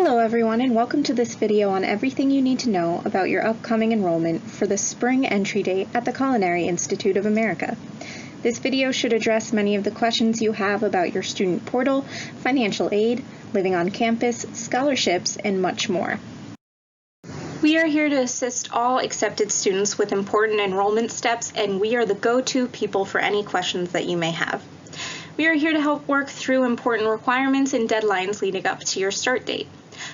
Hello everyone, and welcome to this video on everything you need to know about your upcoming enrollment for the spring entry date at the Culinary Institute of America. This video should address many of the questions you have about your student portal, financial aid, living on campus, scholarships, and much more. We are here to assist all accepted students with important enrollment steps, and we are the go-to people for any questions that you may have. We are here to help work through important requirements and deadlines leading up to your start date.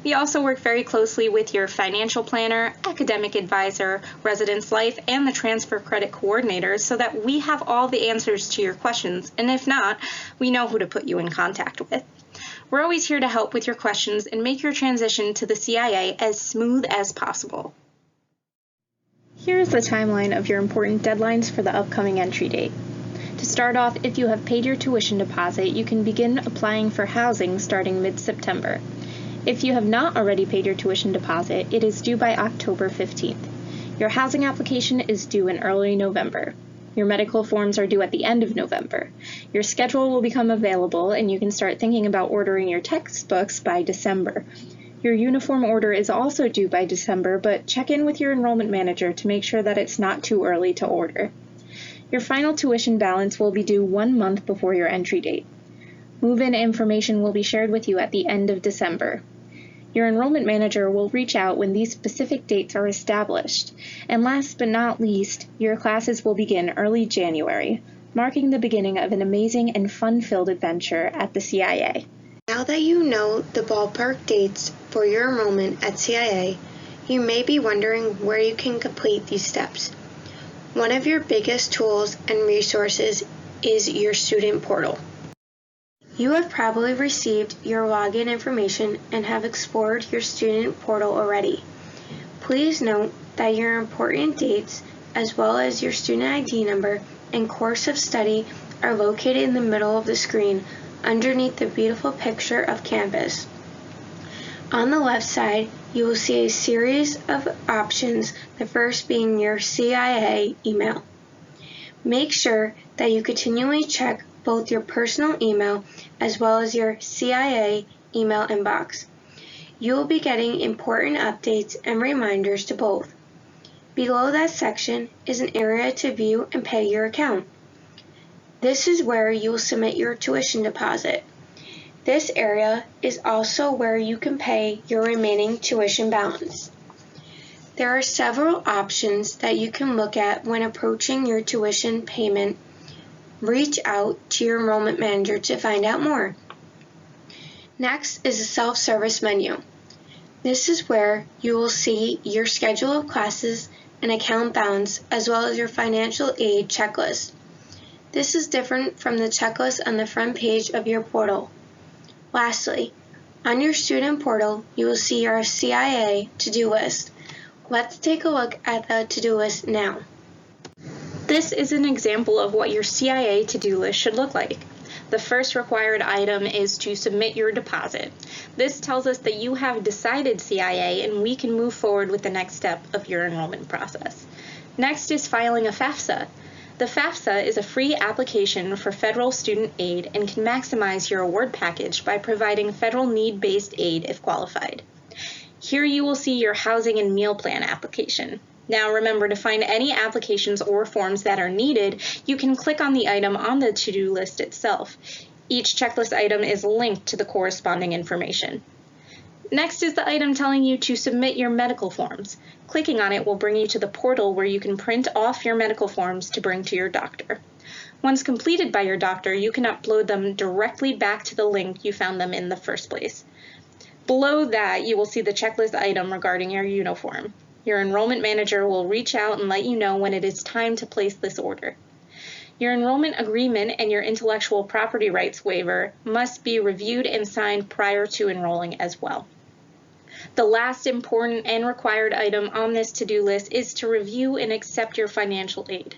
We also work very closely with your financial planner, academic advisor, residence life, and the transfer credit coordinators so that we have all the answers to your questions, and if not, we know who to put you in contact with. We're always here to help with your questions and make your transition to the CIA as smooth as possible. Here's the timeline of your important deadlines for the upcoming entry date. To start off, if you have paid your tuition deposit, you can begin applying for housing starting mid-September. If you have not already paid your tuition deposit, it is due by October 15th. Your housing application is due in early November. Your medical forms are due at the end of November. Your schedule will become available, and you can start thinking about ordering your textbooks by December. Your uniform order is also due by December, but check in with your enrollment manager to make sure that it's not too early to order. Your final tuition balance will be due 1 month before your entry date. Move-in information will be shared with you at the end of December. Your enrollment manager will reach out when these specific dates are established. And last but not least, your classes will begin early January, marking the beginning of an amazing and fun-filled adventure at the CIA. Now that you know the ballpark dates for your enrollment at CIA, you may be wondering where you can complete these steps. One of your biggest tools and resources is your student portal. You have probably received your login information and have explored your student portal already. Please note that your important dates, as well as your student ID number and course of study, are located in the middle of the screen underneath the beautiful picture of campus. On the left side, you will see a series of options, the first being your CIA email. Make sure that you continually check both your personal email as well as your CIA email inbox. You will be getting important updates and reminders to both. Below that section is an area to view and pay your account. This is where you will submit your tuition deposit. This area is also where you can pay your remaining tuition balance. There are several options that you can look at when approaching your tuition payment. Reach out to your enrollment manager to find out more. Next is the self-service menu. This is where you will see your schedule of classes and account balance, as well as your financial aid checklist. This is different from the checklist on the front page of your portal. Lastly, on your student portal, you will see your CIA to-do list. Let's take a look at the to-do list now. This is an example of what your CIA to-do list should look like. The first required item is to submit your deposit. This tells us that you have decided CIA and we can move forward with the next step of your enrollment process. Next is filing a FAFSA. The FAFSA is a free application for federal student aid and can maximize your award package by providing federal need-based aid if qualified. Here you will see your housing and meal plan application. Now remember, to find any applications or forms that are needed, you can click on the item on the to-do list itself. Each checklist item is linked to the corresponding information. Next is the item telling you to submit your medical forms. Clicking on it will bring you to the portal where you can print off your medical forms to bring to your doctor. Once completed by your doctor, you can upload them directly back to the link you found them in the first place. Below that, you will see the checklist item regarding your uniform. Your enrollment manager will reach out and let you know when it is time to place this order. Your enrollment agreement and your intellectual property rights waiver must be reviewed and signed prior to enrolling as well. The last important and required item on this to-do list is to review and accept your financial aid.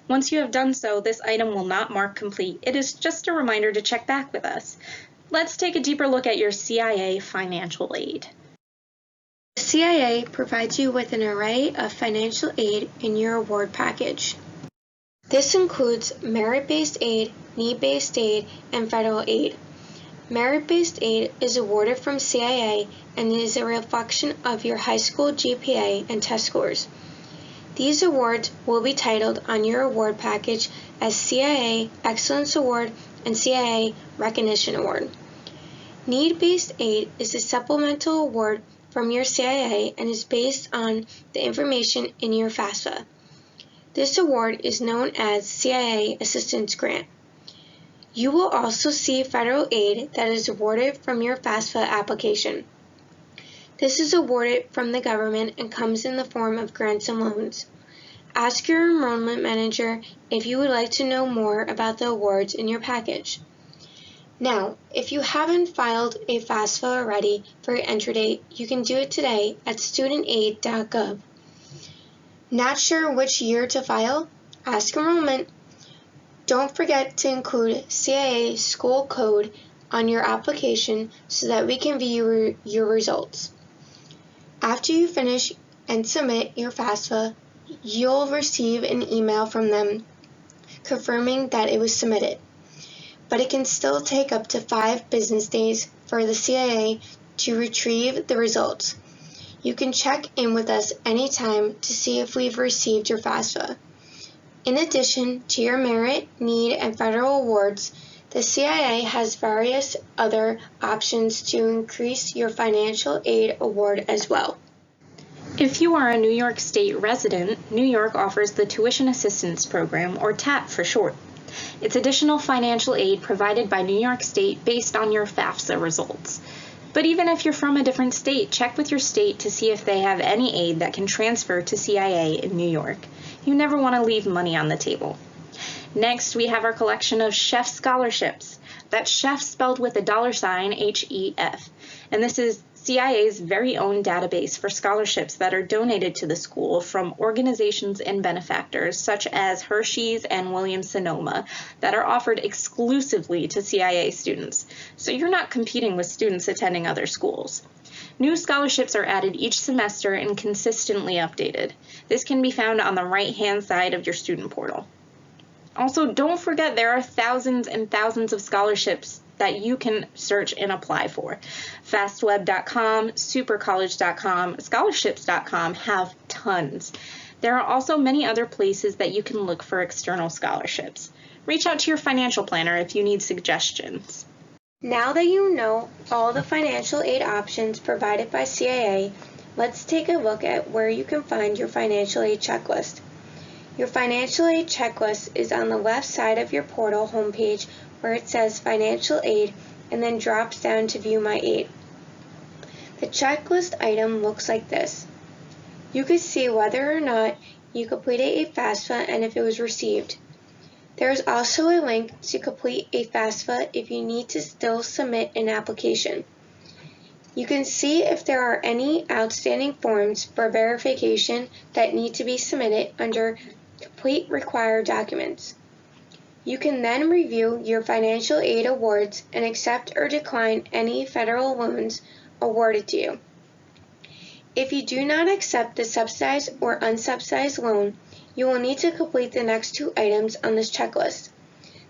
Once you have done so, this item will not mark complete. It is just a reminder to check back with us. Let's take a deeper look at your CIA financial aid. The CIA provides you with an array of financial aid in your award package. This includes merit-based aid, need-based aid, and federal aid. Merit-based aid is awarded from CIA and is a reflection of your high school GPA and test scores. These awards will be titled on your award package as CIA Excellence Award and CIA Recognition Award. Need-based aid is a supplemental award from your CIA and is based on the information in your FAFSA. This award is known as CIA Assistance Grant. You will also see federal aid that is awarded from your FAFSA application. This is awarded from the government and comes in the form of grants and loans. Ask your enrollment manager if you would like to know more about the awards in your package. Now, if you haven't filed a FAFSA already for your entry date, you can do it today at studentaid.gov. Not sure which year to file? Ask enrollment. Don't forget to include CIA school code on your application so that we can view your results. After you finish and submit your FAFSA, you'll receive an email from them confirming that it was submitted. But it can still take up to 5 business days for the CIA to retrieve the results. You can check in with us anytime to see if we've received your FAFSA. In addition to your merit, need, and federal awards, the CIA has various other options to increase your financial aid award as well. If you are a New York State resident, New York offers the Tuition Assistance Program, or TAP for short. It's additional financial aid provided by New York State based on your FAFSA results. But even if you're from a different state, check with your state to see if they have any aid that can transfer to CIA in New York. You never want to leave money on the table. Next, we have our collection of chef scholarships. That's chef spelled with a $HEF. And this is CIA's very own database for scholarships that are donated to the school from organizations and benefactors such as Hershey's and Williams-Sonoma that are offered exclusively to CIA students. So you're not competing with students attending other schools. New scholarships are added each semester and consistently updated. This can be found on the right-hand side of your student portal. Also, don't forget there are thousands and thousands of scholarships that you can search and apply for. Fastweb.com, supercollege.com, scholarships.com have tons. There are also many other places that you can look for external scholarships. Reach out to your financial planner if you need suggestions. Now that you know all the financial aid options provided by CIA, let's take a look at where you can find your financial aid checklist. Your financial aid checklist is on the left side of your portal homepage where it says Financial Aid and then drops down to View My Aid. The checklist item looks like this. You can see whether or not you completed a FAFSA and if it was received. There is also a link to complete a FAFSA if you need to still submit an application. You can see if there are any outstanding forms for verification that need to be submitted under Complete Required Documents. You can then review your financial aid awards and accept or decline any federal loans awarded to you. If you do not accept the subsidized or unsubsidized loan, you will need to complete the next 2 items on this checklist: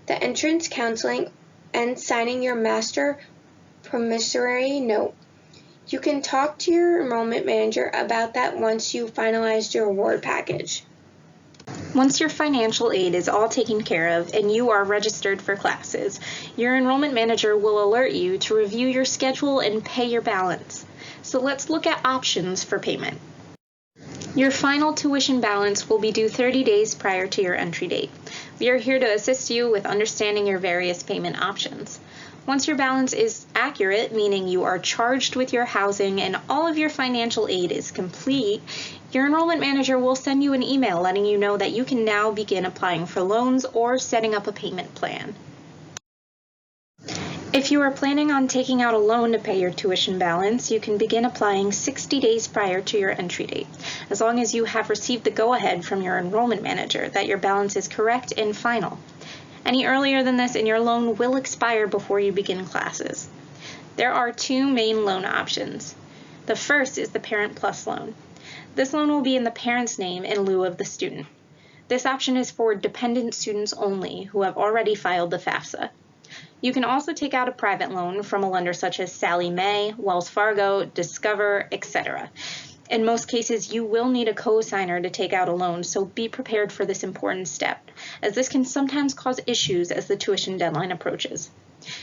the entrance counseling and signing your master promissory note. You can talk to your enrollment manager about that once you finalize your award package. Once your financial aid is all taken care of and you are registered for classes, your enrollment manager will alert you to review your schedule and pay your balance. So let's look at options for payment. Your final tuition balance will be due 30 days prior to your entry date. We are here to assist you with understanding your various payment options. Once your balance is accurate, meaning you are charged with your housing and all of your financial aid is complete, your enrollment manager will send you an email letting you know that you can now begin applying for loans or setting up a payment plan. If you are planning on taking out a loan to pay your tuition balance, you can begin applying 60 days prior to your entry date, as long as you have received the go-ahead from your enrollment manager that your balance is correct and final. Any earlier than this and your loan will expire before you begin classes. There are 2 main loan options. The first is the Parent Plus loan. This loan will be in the parent's name in lieu of the student. This option is for dependent students only who have already filed the FAFSA. You can also take out a private loan from a lender such as Sallie Mae, Wells Fargo, Discover, etc. In most cases, you will need a co-signer to take out a loan, so be prepared for this important step, as this can sometimes cause issues as the tuition deadline approaches.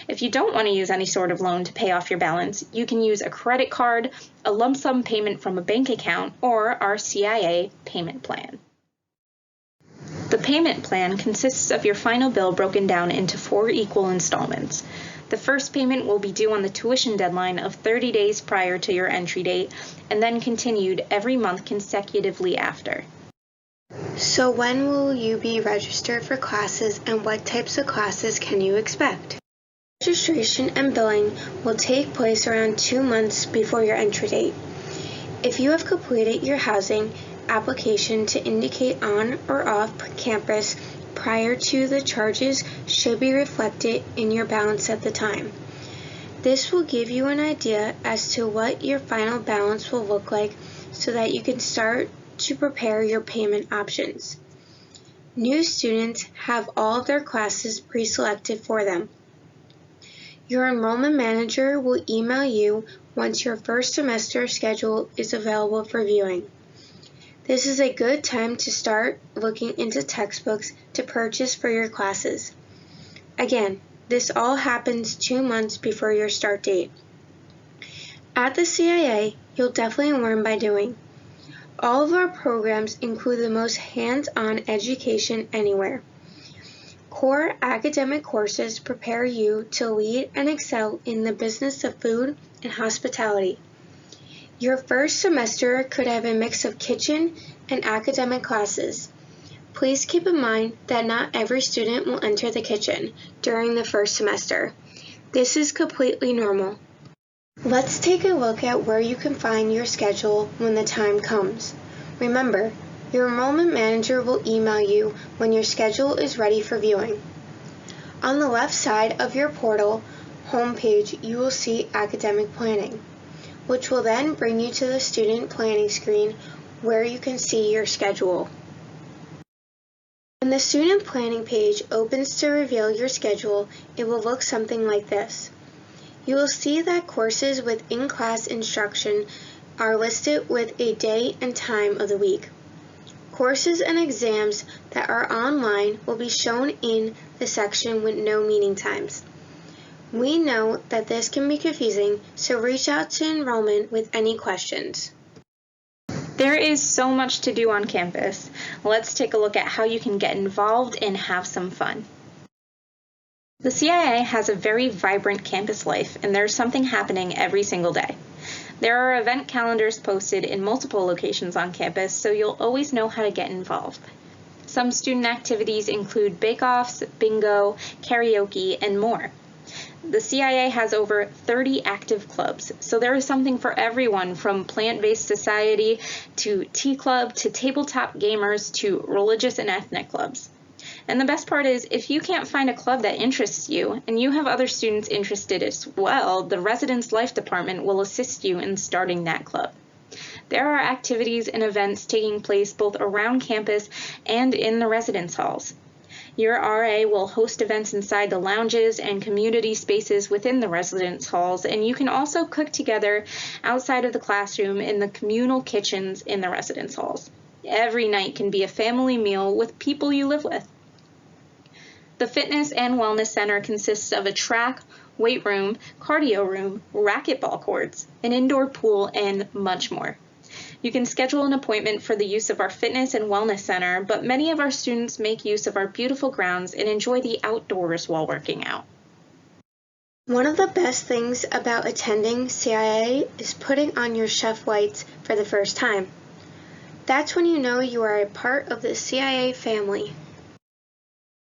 If you don't want to use any sort of loan to pay off your balance, you can use a credit card, a lump sum payment from a bank account, or our CIA payment plan. The payment plan consists of your final bill broken down into 4 equal installments. The first payment will be due on the tuition deadline of 30 days prior to your entry date, and then continued every month consecutively after. So when will you be registered for classes, and what types of classes can you expect? Registration and billing will take place around 2 months before your entry date. If you have completed your housing application to indicate on or off campus prior to, the charges should be reflected in your balance at the time. This will give you an idea as to what your final balance will look like so that you can start to prepare your payment options. New students have all of their classes pre-selected for them. Your enrollment manager will email you once your first semester schedule is available for viewing. This is a good time to start looking into textbooks to purchase for your classes. Again, this all happens 2 months before your start date. At the CIA, you'll definitely learn by doing. All of our programs include the most hands-on education anywhere. Core academic courses prepare you to lead and excel in the business of food and hospitality. Your first semester could have a mix of kitchen and academic classes. Please keep in mind that not every student will enter the kitchen during the first semester. This is completely normal. Let's take a look at where you can find your schedule when the time comes. Remember, your enrollment manager will email you when your schedule is ready for viewing. On the left side of your portal homepage, you will see Academic Planning, which will then bring you to the Student Planning screen where you can see your schedule. When the Student Planning page opens to reveal your schedule, it will look something like this. You will see that courses with in-class instruction are listed with a day and time of the week. Courses and exams that are online will be shown in the section with no meeting times. We know that this can be confusing, so reach out to enrollment with any questions. There is so much to do on campus. Let's take a look at how you can get involved and have some fun. The CIA has a very vibrant campus life, and there's something happening every single day. There are event calendars posted in multiple locations on campus, so you'll always know how to get involved. Some student activities include bake-offs, bingo, karaoke, and more. The CIA has over 30 active clubs, so there is something for everyone from plant-based society to tea club to tabletop gamers to religious and ethnic clubs. And the best part is, if you can't find a club that interests you, and you have other students interested as well, the Residence Life Department will assist you in starting that club. There are activities and events taking place both around campus and in the residence halls. Your RA will host events inside the lounges and community spaces within the residence halls, and you can also cook together outside of the classroom in the communal kitchens in the residence halls. Every night can be a family meal with people you live with. The Fitness and Wellness Center consists of a track, weight room, cardio room, racquetball courts, an indoor pool, and much more. You can schedule an appointment for the use of our Fitness and Wellness Center, but many of our students make use of our beautiful grounds and enjoy the outdoors while working out. One of the best things about attending CIA is putting on your chef whites for the first time. That's when you know you are a part of the CIA family.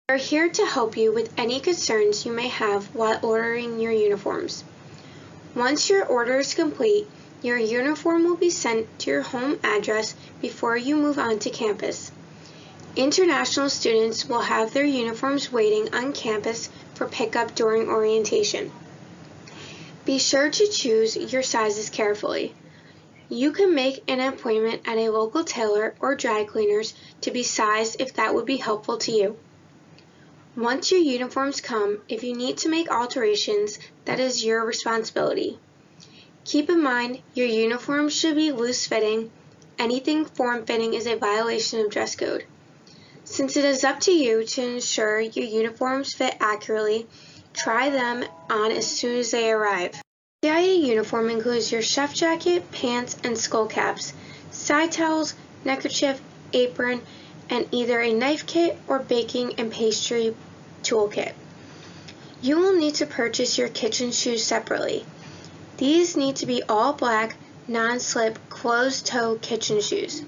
We are here to help you with any concerns you may have while ordering your uniforms. Once your order is complete, your uniform will be sent to your home address before you move on to campus. International students will have their uniforms waiting on campus for pickup during orientation. Be sure to choose your sizes carefully. You can make an appointment at a local tailor or dry cleaners to be sized if that would be helpful to you. Once your uniforms come, if you need to make alterations, that is your responsibility. Keep in mind, your uniform should be loose-fitting. Anything form-fitting is a violation of dress code. Since it is up to you to ensure your uniforms fit accurately, try them on as soon as they arrive. CIA uniform includes your chef jacket, pants, and skull caps, side towels, neckerchief, apron, and either a knife kit or baking and pastry toolkit. You will need to purchase your kitchen shoes separately. These need to be all black, non-slip, closed-toe kitchen shoes.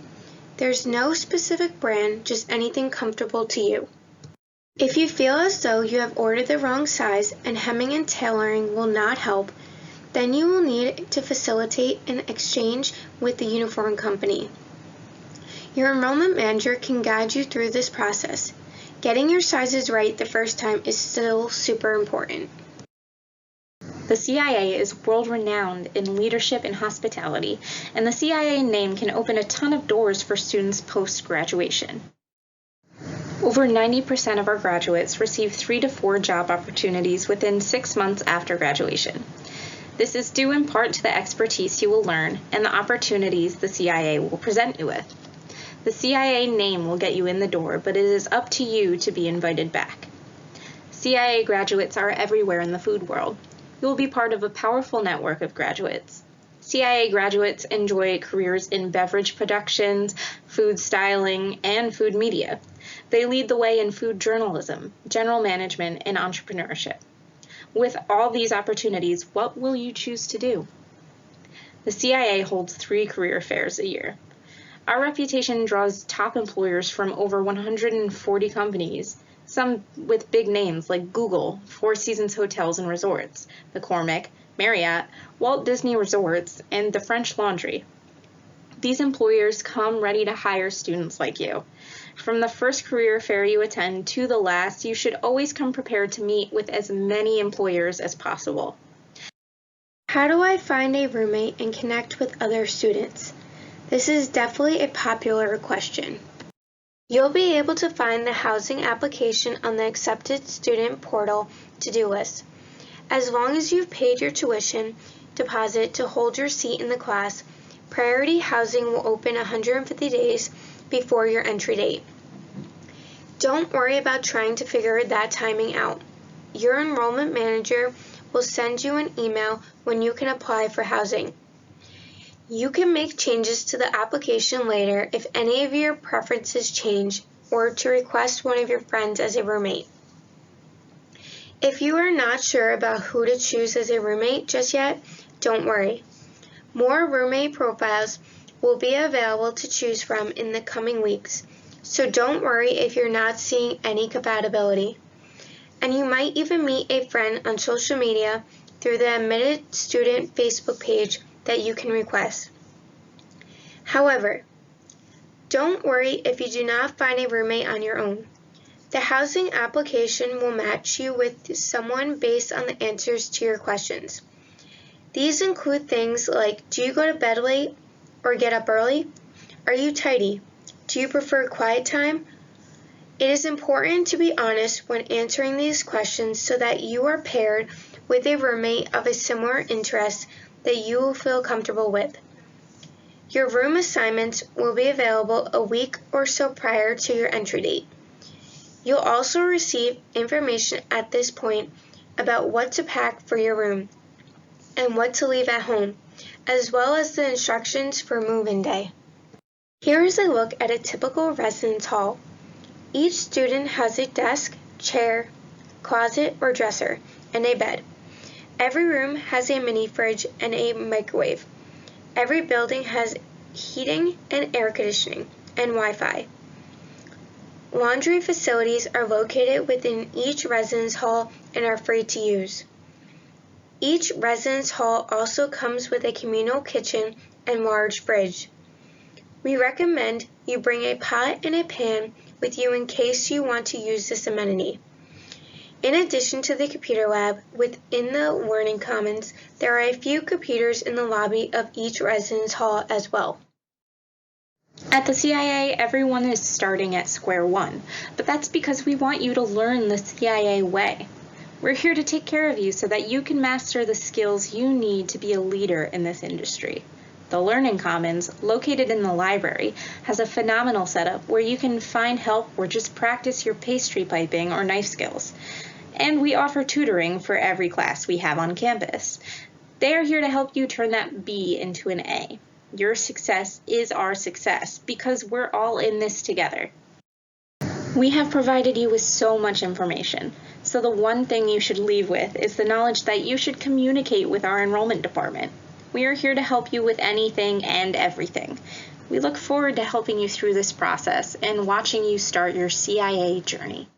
There's no specific brand, just anything comfortable to you. If you feel as though you have ordered the wrong size and hemming and tailoring will not help, then you will need to facilitate an exchange with the uniform company. Your enrollment manager can guide you through this process. Getting your sizes right the first time is still super important. The CIA is world-renowned in leadership and hospitality, and the CIA name can open a ton of doors for students post-graduation. Over 90% of our graduates receive 3 to 4 job opportunities within 6 months after graduation. This is due in part to the expertise you will learn and the opportunities the CIA will present you with. The CIA name will get you in the door, but it is up to you to be invited back. CIA graduates are everywhere in the food world. You will be part of a powerful network of graduates. CIA graduates enjoy careers in beverage productions, food styling, and food media. They lead the way in food journalism, general management, and entrepreneurship. With all these opportunities, what will you choose to do? The CIA holds 3 career fairs a year. Our reputation draws top employers from over 140 companies, some with big names like Google, Four Seasons Hotels and Resorts, McCormick, Marriott, Walt Disney Resorts, and the French Laundry. These employers come ready to hire students like you. From the first career fair you attend to the last, you should always come prepared to meet with as many employers as possible. How do I find a roommate and connect with other students? This is definitely a popular question. You'll be able to find the housing application on the Accepted Student Portal to-do list. As long as you've paid your tuition deposit to hold your seat in the class, priority housing will open 150 days before your entry date. Don't worry about trying to figure that timing out. Your enrollment manager will send you an email when you can apply for housing. You can make changes to the application later if any of your preferences change, or to request one of your friends as a roommate. If you are not sure about who to choose as a roommate just yet, don't worry. More roommate profiles will be available to choose from in the coming weeks, so don't worry if you're not seeing any compatibility. And you might even meet a friend on social media through the Admitted Student Facebook page that you can request. However, don't worry if you do not find a roommate on your own. The housing application will match you with someone based on the answers to your questions. These include things like, do you go to bed late or get up early? Are you tidy? Do you prefer quiet time? It is important to be honest when answering these questions so that you are paired with a roommate of a similar interest that you will feel comfortable with. Your room assignments will be available a week or so prior to your entry date. You'll also receive information at this point about what to pack for your room and what to leave at home, as well as the instructions for move-in day. Here is a look at a typical residence hall. Each student has a desk, chair, closet or dresser, and a bed. Every room has a mini fridge and a microwave. Every building has heating and air conditioning and Wi-Fi. Laundry facilities are located within each residence hall and are free to use. Each residence hall also comes with a communal kitchen and large fridge. We recommend you bring a pot and a pan with you in case you want to use this amenity. In addition to the computer lab within the Learning Commons, there are a few computers in the lobby of each residence hall as well. At the CIA, everyone is starting at square one, but that's because we want you to learn the CIA way. We're here to take care of you so that you can master the skills you need to be a leader in this industry. The Learning Commons, located in the library, has a phenomenal setup where you can find help or just practice your pastry piping or knife skills. And we offer tutoring for every class we have on campus. They are here to help you turn that B into an A. Your success is our success because we're all in this together. We have provided you with so much information, so the one thing you should leave with is the knowledge that you should communicate with our enrollment department. We are here to help you with anything and everything. We look forward to helping you through this process and watching you start your CIA journey.